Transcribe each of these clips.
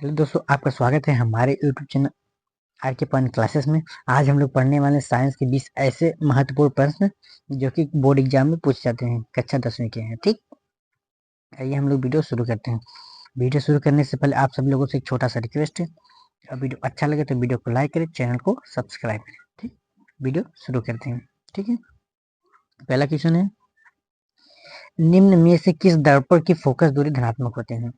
Hello दोस्तों, आपका स्वागत है हमारे यूट्यूब चैनल आर के पॉइंट क्लासेस में। आज हम लोग पढ़ने वाले साइंस के 20 ऐसे महत्वपूर्ण प्रश्न जो कि बोर्ड एग्जाम में पूछ जाते हैं। कक्षा 10वीं के हैं। ठीक, आइए हम लोग वीडियो शुरू करते हैं। वीडियो शुरू करने से पहले आप सभी लोगों से एक छोटा सा रिक्वेस्ट है, और वीडियो अच्छा लगे तो वीडियो को लाइक करें, चैनल को सब्सक्राइब करें। ठीक, वीडियो शुरू करते हैं। ठीक है, पहला क्वेश्चन है, निम्न में से किस दर्पण की फोकस दूरी धनात्मक होते हैं?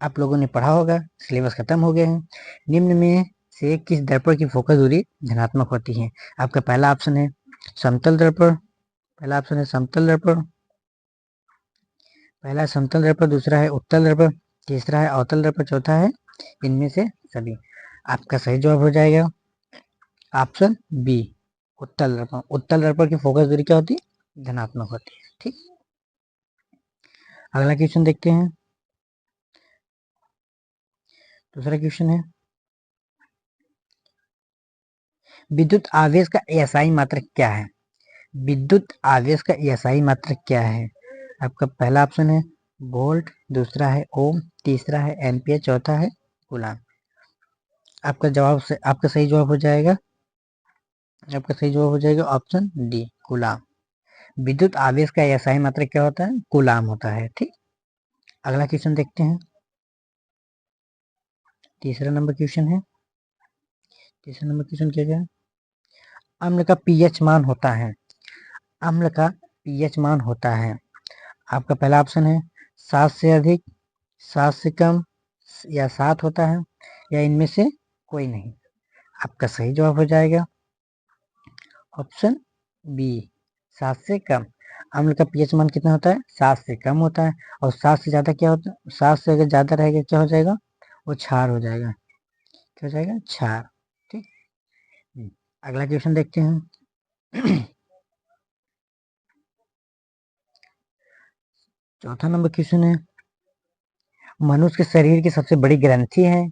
आप लोगों ने पढ़ा होगा, सिलेबस खत्म हो गए हैं। निम्न में से किस दर्पण की फोकस दूरी धनात्मक होती है? आपका पहला ऑप्शन है समतल दर्पण, पहला ऑप्शन है समतल दर्पण, पहला समतल दर्पण, दूसरा है उत्तल दर्पण, तीसरा है अवतल दर्पण, चौथा है इनमें से सभी। आपका सही जवाब हो जाएगा ऑप्शन बी, उत्तल दर्पण। उत्तल दर्पण की फोकस दूरी क्या होती है? धनात्मक होती है। ठीक, अगला क्वेश्चन देखते हैं। दूसरा क्वेश्चन है, विद्युत आवेश का एसआई मात्रक क्या है? विद्युत आवेश का एसआई मात्रक क्या है? आपका पहला ऑप्शन है वोल्ट, दूसरा है ओम, तीसरा है एम्पियर, चौथा है कूलाम। आपका सही जवाब हो जाएगा, ऑप्शन डी, कूलाम। विद्युत आवेश का एसआई मात्रक क्या होता है? कूलाम होता है। ठीक, अगला क्वेश्चन देखते हैं। तीसरा नंबर क्वेश्चन है, तीसरा नंबर क्वेश्चन क्या है? अम्ल का पीएच मान होता है, अम्ल का पीएच मान होता है। आपका पहला ऑप्शन है 7 से अधिक, 7 से कम, या 7 होता है, या इनमें से कोई नहीं। आपका सही जवाब हो जाएगा ऑप्शन बी, 7 से कम। अम्ल का पीएच मान कितना होता है? 7 से कम होता है। और 7 से ज्यादा क्या होता है? 7 से अगर ज्यादा रहेगा क्या हो जाएगा? वो क्षार हो जाएगा। क्या हो जाएगा? क्षार। ठीक, अगला क्वेश्चन देखते हैं। चौथा नंबर क्वेश्चन है, मनुष्य के शरीर की सबसे बड़ी ग्रंथि है।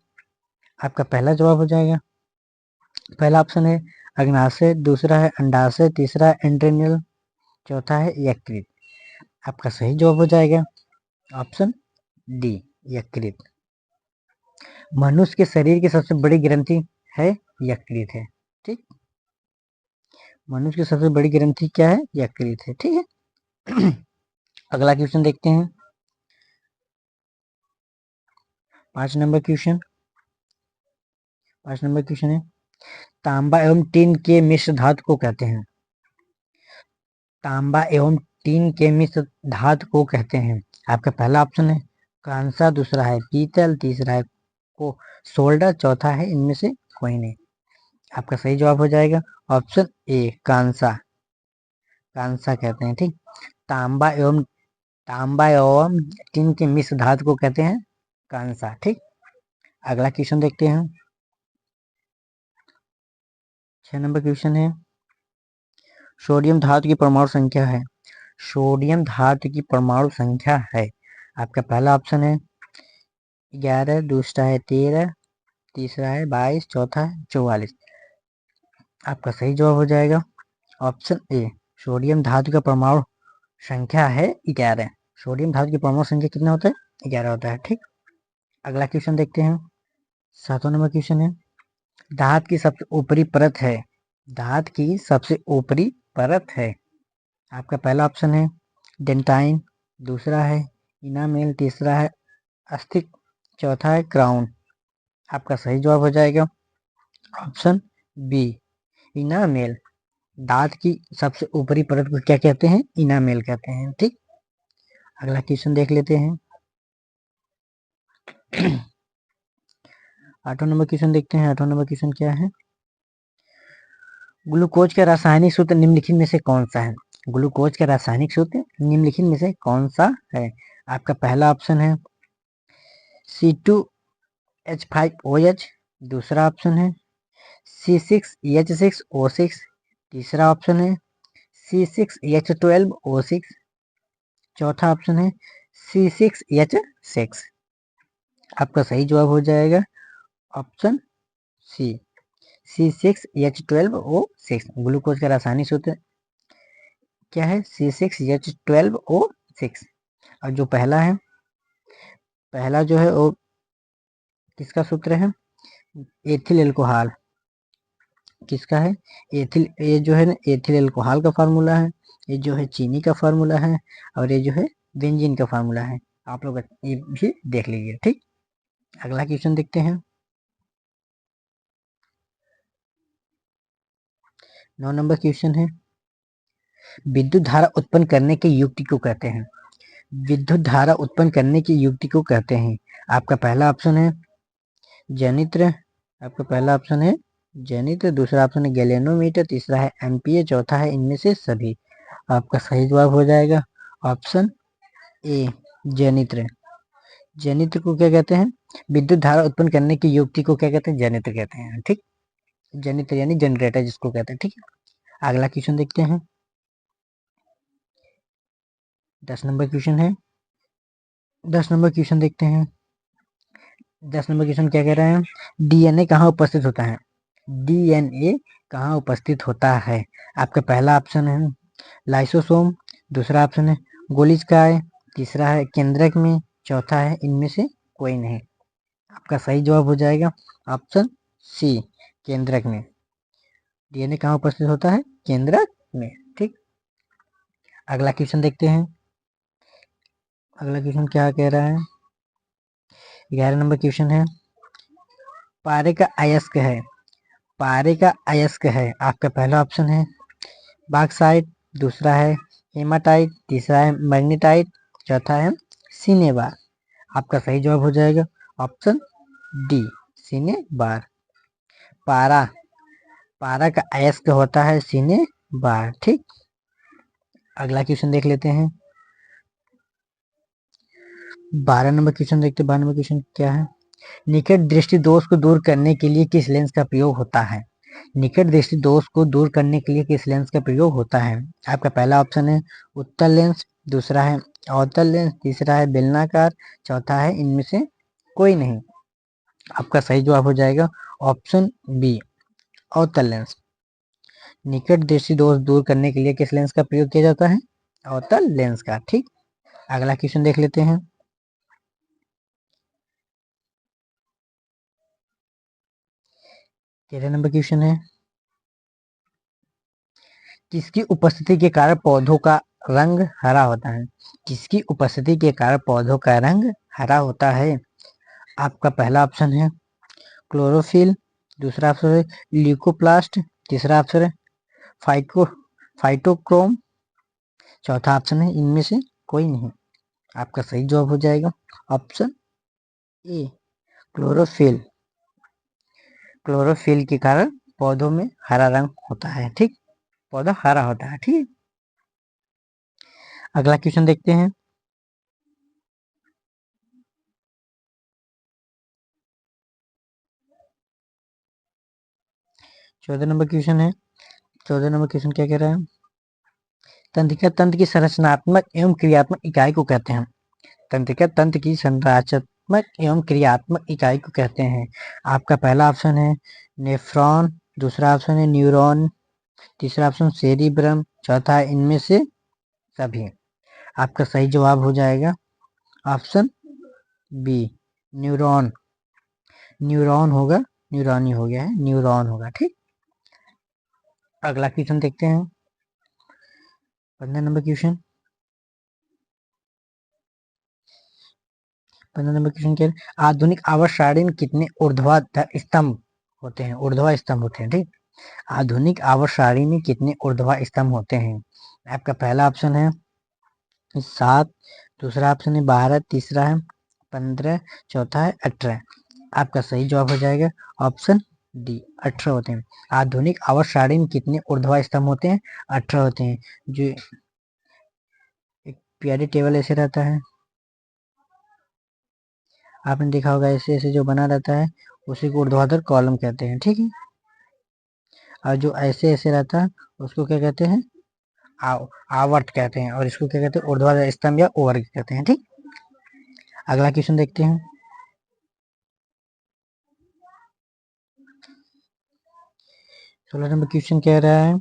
आपका पहला जवाब हो जाएगा, पहला ऑप्शन है अग्नाशय, दूसरा है अंडाशय, तीसरा है एंट्रेनियल, चौथा है यकृत। आपका सही जवाब हो जाएगा ऑप्शन डी, यकृत। मनुष्य के शरीर की सबसे बड़ी ग्रंथि है यकृत है। ठीक, मनुष्य की सबसे बड़ी ग्रंथि क्या है? यकृत है। ठीक है। अगला क्वेश्चन देखते हैं। 5 नंबर क्वेश्चन है, तांबा एवं टीन के मिश्र धातु को कहते हैं? तांबा एवं टीन के मिश्र धातु को कहते हैं? आपका पहला ऑप्शन है कांसा, दूसरा है पीतल, तीसरा है को सोल्डर, चौथा है इनमें से कोई नहीं। आपका सही जवाब हो जाएगा ऑप्शन ए, कांसा। कांसा कहते हैं। ठीक, तांबा एवं टीन के मिश्र धातु को कहते हैं कांसा। ठीक, अगला क्वेश्चन देखते हैं। 6 नंबर क्वेश्चन है, सोडियम धातु की परमाणु संख्या है? सोडियम धातु की परमाणु संख्या है, आपका पहला ऑप्शन है 11, दूसरा है 13, तीसरा है 22, चौथा है 44। आपका सही जवाब हो जाएगा ऑप्शन ए, सोडियम धातु का परमाणु संख्या है 11। सोडियम धातु की परमाणु संख्या कितना होता है? 11 होता है। ठीक, अगला क्वेश्चन देखते हैं। 7वां नंबर क्वेश्चन है, धातु की सबसे ऊपरी परत है? धातु की सबसे ऊपरी परत है, आपका पहला ऑप्शन है डेंटाइन, दूसरा है इनामेल, तीसरा है अस्थिक, चौथा है क्राउन। आपका सही जवाब हो जाएगा ऑप्शन बी, इनामेल। दांत की सबसे ऊपरी परत को क्या कहते हैं? इनामेल कहते हैं। ठीक, अगला क्वेश्चन देख लेते हैं। 8वां नंबर क्वेश्चन देखते हैं। 8वां नंबर क्वेश्चन क्या है? ग्लूकोज का रासायनिक सूत्र निम्नलिखित में से कौन सा है? ग्लूकोज का रासायनिक सूत्र निम्नलिखित में से कौन सा है? आपका पहला ऑप्शन है C2H5OH, दूसरा ऑप्शन है C6H6O6, तीसरा ऑप्शन है C6H12O6, चौथा ऑप्शन है C6H6। आपका सही जवाब हो जाएगा ऑप्शन सी, C6H12O6। ग्लूकोज का रासायनिक सूत्र क्या है? C6H12O6। और जो पहला है, पहला जो है वो किसका सूत्र है? Ethyl alcohol. किसका है? एथिल, ये जो है ना एथिल एल्कोहल का फार्मूला है, ये जो है चीनी का फार्मूला है, और ये जो है बेंजीन का फार्मूला है। आप लोग ये भी देख लीजिए। ठीक, अगला क्वेश्चन देखते हैं। 9 नंबर क्वेश्चन है, विद्युत धारा उत्पन्न करने की युक्ति को कहते हैं। विद्युत धारा उत्पन्न करने की युक्ति को कहते हैं। आपका पहला ऑप्शन है जनित्र, आपका पहला ऑप्शन है जनित्र, दूसरा ऑप्शन है गैलेनोमीटर, तीसरा है एम्पीयर, चौथा है इनमें से सभी। आपका सही जवाब हो जाएगा ऑप्शन ए, जनित्र। जनित्र को क्या कहते हैं? विद्युत धारा उत्पन्न करने की युक्ति को क्या कहते हैं? जनित्र कहते हैं। ठीक, जनित्र यानी जनरेटर जिसको कहते हैं। ठीक है, अगला क्वेश्चन देखते हैं। 10 नंबर क्वेश्चन है, 10 नंबर क्वेश्चन देखते हैं। 10 नंबर क्वेश्चन क्या कह रहे हैं? डीएनए कहाँ उपस्थित होता है? डीएनए कहाँ उपस्थित होता है? आपका पहला ऑप्शन है लाइसोसोम, दूसरा ऑप्शन है गोलिकाय, तीसरा है केंद्रक में, चौथा है इनमें से कोई नहीं। आपका सही जवाब हो जाएगा ऑप्शन सी, केंद्रक में। डीएनए कहाँ उपस्थित होता है? केंद्रक में। ठीक, अगला क्वेश्चन देखते हैं। अगला क्वेश्चन क्या कह रहा है? 11 नंबर क्वेश्चन है, पारे का अयस्क है, पारे का अयस्क है। आपका पहला ऑप्शन है बॉक्साइट, दूसरा है हेमाटाइट, तीसरा है मैग्नेटाइट, चौथा है सिनेबार। आपका सही जवाब हो जाएगा ऑप्शन डी, सिनेबार। पारा, पारा का अयस्क होता है सिनेबार। ठीक, अगला क्वेश्चन देख लेते हैं। 12 नंबर क्वेश्चन देखते हैं। 12 नंबर क्वेश्चन क्या है? निकट दृष्टि दोष को दूर करने के लिए किस लेंस का प्रयोग होता है? निकट दृष्टि दोष को दूर करने के लिए किस लेंस का प्रयोग होता है? आपका पहला ऑप्शन है उत्तल लेंस, दूसरा है अवतल लेंस, तीसरा है बेलनाकार, चौथा है इनमें से कोई नहीं। आपका सही जवाब हो जाएगा ऑप्शन बी, अवतल लेंस। निकट दृष्टि दोष दूर करने के लिए किस लेंस का प्रयोग किया जाता है? अवतल लेंस का। ठीक, अगला क्वेश्चन देख लेते हैं। 13 नंबर क्वेश्चन है, किसकी उपस्थिति के कारण पौधों का रंग हरा होता है? किसकी उपस्थिति के कारण पौधों का रंग हरा होता है? आपका पहला ऑप्शन है क्लोरोफिल, दूसरा ऑप्शन है ल्यूकोप्लास्ट, तीसरा ऑप्शन है फाइटोक्रोम, चौथा ऑप्शन है इनमें से कोई नहीं। आपका सही जवाब हो जाएगा ऑप्शन ए, क्लोरोफिल। क्लोरोफिल के कारण पौधों में हरा रंग होता है। ठीक, पौधा हरा होता है। ठीक, अगला क्वेश्चन देखते हैं। 14 नंबर क्वेश्चन है। 14 नंबर क्वेश्चन क्या कह रहा है? तंत्रिका तंत्र की संरचनात्मक एवं क्रियात्मक इकाई को कहते हैं। तंत्रिका तंत्र की संरचनात्मक एवं क्रियात्मक इकाई को कहते हैं। आपका पहला ऑप्शन है नेफ्रॉन, दूसरा ऑप्शन है न्यूरॉन, तीसरा ऑप्शन सेरिब्रम, चौथा है इनमें से सभी। आपका सही जवाब हो जाएगा ऑप्शन बी, न्यूरॉन। न्यूरॉन होगा, न्यूरॉन ही हो गया है, न्यूरॉन होगा। ठीक, अगला क्वेश्चन देखते हैं। 15 नंबर क्वेश्चन। 15 नंबर क्वेश्चन क्या है? आधुनिक आवर्त सारणी में कितने ऊर्ध्वाधर स्तंभ होते हैं? ऊर्ध्वा स्तंभ होते हैं। ठीक, आधुनिक आवर्त सारणी में कितने ऊर्ध्वा स्तंभ होते हैं? आपका पहला ऑप्शन है 7, दूसरा ऑप्शन है 12, तीसरा है 15, चौथा है 18। आपका सही जवाब हो जाएगा ऑप्शन डी, 18 होते हैं। आधुनिक आवर्त सारणी में कितने ऊर्ध्वा स्तंभ होते हैं? 18 होते हैं। जो एक प्यारी टेबल ऐसे रहता है, आपने देखा होगा, ऐसे ऐसे जो बना रहता है उसी को ऊर्ध्वाधर कॉलम कहते हैं। ठीक है, और जो ऐसे ऐसे रहता है उसको क्या कहते हैं? आवर्त कहते हैं, और इसको क्या कहते हैं? ऊर्ध्वाधर स्तंभ या ओवर्ग कहते हैं। ठीक, अगला क्वेश्चन देखते हैं। 16 नंबर क्वेश्चन कह रहा है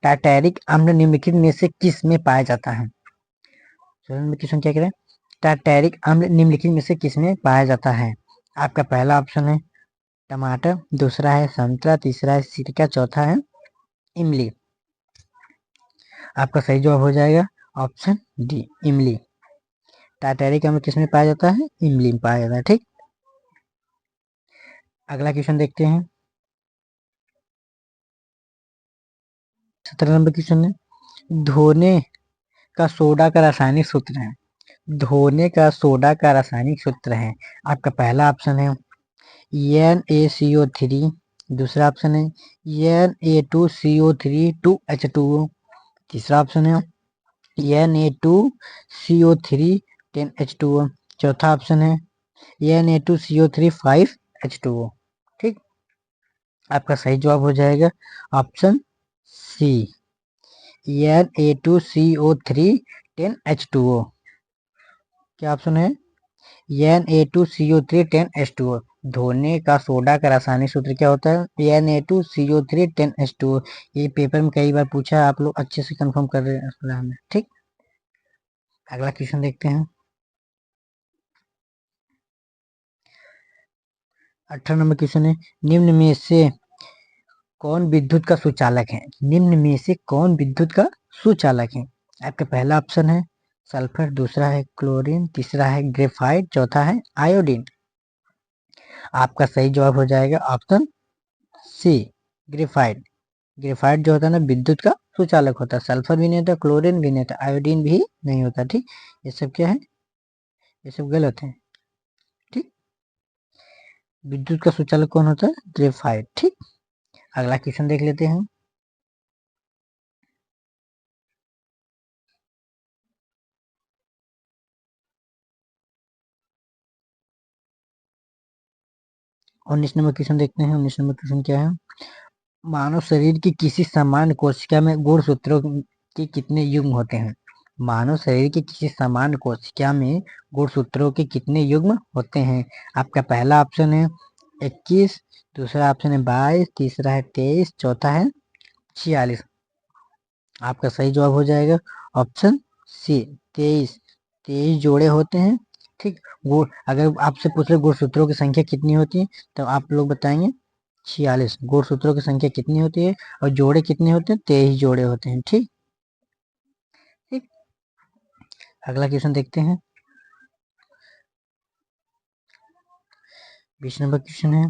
टार्टैरिक अम्ल निम्नलिखित में से किस में पाया जाता है? 16 नंबर क्वेश्चन क्या कह रहा है? टार्टैरिक अम्ल निम्नलिखित में से किस में पाया जाता है? आपका पहला ऑप्शन है टमाटर, दूसरा है संतरा, तीसरा है सिरका, चौथा है इमली। आपका सही जवाब हो जाएगा ऑप्शन डी, इमली। टारटैरिक अम्ल किसमें पाया जाता है? इमली में पाया जाता है। ठीक, अगला क्वेश्चन देखते हैं। 17 नंबर क्वेश्चन है, धोने का सोडा का रासायनिक सूत्र है। धोने का सोडा का रासायनिक सूत्र है। आपका पहला ऑप्शन है NaCO3, दूसरा ऑप्शन है Na2CO3 2H2O, तीसरा ऑप्शन है Na2CO3 10H2O, चौथा ऑप्शन है Na2CO3 5H2O। ठीक, आपका सही जवाब हो जाएगा ऑप्शन सी, Na2CO3 10H2O। क्या ऑप्शन है? Na2CO3 10H2O। धोने का सोडा का रासायनिक सूत्र क्या होता है? Na2CO3 10H2O। ये पेपर में कई बार पूछा है, आप लोग अच्छे से कंफर्म कर रहे हैं। ठीक, अगला क्वेश्चन देखते हैं। 18 नंबर क्वेश्चन है, निम्न में से कौन विद्युत का सुचालक है? निम्न में से कौन विद्युत का सुचालक है? आपका पहला ऑप्शन है सल्फर, दूसरा है क्लोरीन, तीसरा है ग्रेफाइट, चौथा है आयोडीन। आपका सही जवाब हो जाएगा ऑप्शन सी, ग्रेफाइट। ग्रेफाइट जो होता है ना विद्युत का सुचालक होता है। सल्फर भी नहीं होता, क्लोरीन भी नहीं होता, आयोडीन भी नहीं होता। ठीक, ये सब क्या है? ये सब गलत है। ठीक, विद्युत का सुचालक कौन होता है? ग्रेफाइट। ठीक, अगला क्वेश्चन देख लेते हैं। उन्नीस नंबर क्वेश्चन देखते हैं। 19 नंबर क्वेश्चन क्या है? मानव शरीर की किसी सामान्य कोशिका में गुणसूत्रों के कितने युग्म होते हैं? मानव शरीर की किसी सामान्य कोशिका में गुणसूत्रों के कितने युग्म होते हैं? आपका पहला ऑप्शन है 21, दूसरा ऑप्शन है 22, तीसरा है 23, चौथा है 46। आपका सही जवाब हो जाएगा ऑप्शन सी, 23। 23 जोड़े होते हैं। ठीक, गुण अगर आपसे पूछ रहे गुणसूत्रों की संख्या कितनी होती है तो आप लोग बताएंगे 46। गुणसूत्रों की संख्या कितनी होती है और जोड़े कितने होते हैं? 23 जोड़े होते हैं। ठीक, ठीक, अगला क्वेश्चन देखते हैं। 20 नंबर क्वेश्चन है,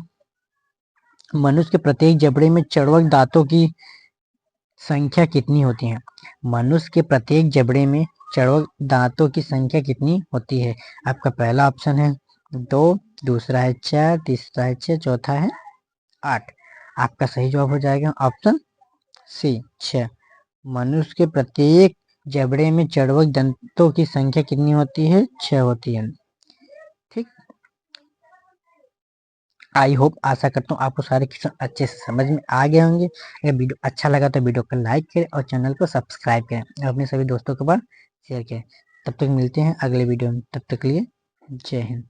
मनुष्य के प्रत्येक जबड़े में चर्वक दांतों की संख्या कितनी होती है? मनुष्य के प्रत्येक जबड़े में चर्वक दांतों की संख्या कितनी होती है? आपका पहला ऑप्शन है 2, दूसरा है 4, तीसरा है 6, चौथा है 8। आपका सही जवाब हो जाएगा ऑप्शन सी, 6। मनुष्य के प्रत्येक जबड़े में चर्वक दंतों की संख्या कितनी होती है? 6 होती है। ठीक, आई होप, आशा करता हूँ आपको सारे क्वेश्चन अच्छे से समझ में आ गए होंगे। अगर वीडियो अच्छा लगा तो वीडियो को लाइक करें और चैनल को सब्सक्राइब करें और अपने सभी दोस्तों के पास शेयर करें। तब तक मिलते हैं अगले वीडियो में, तब तक के लिए जय हिंद।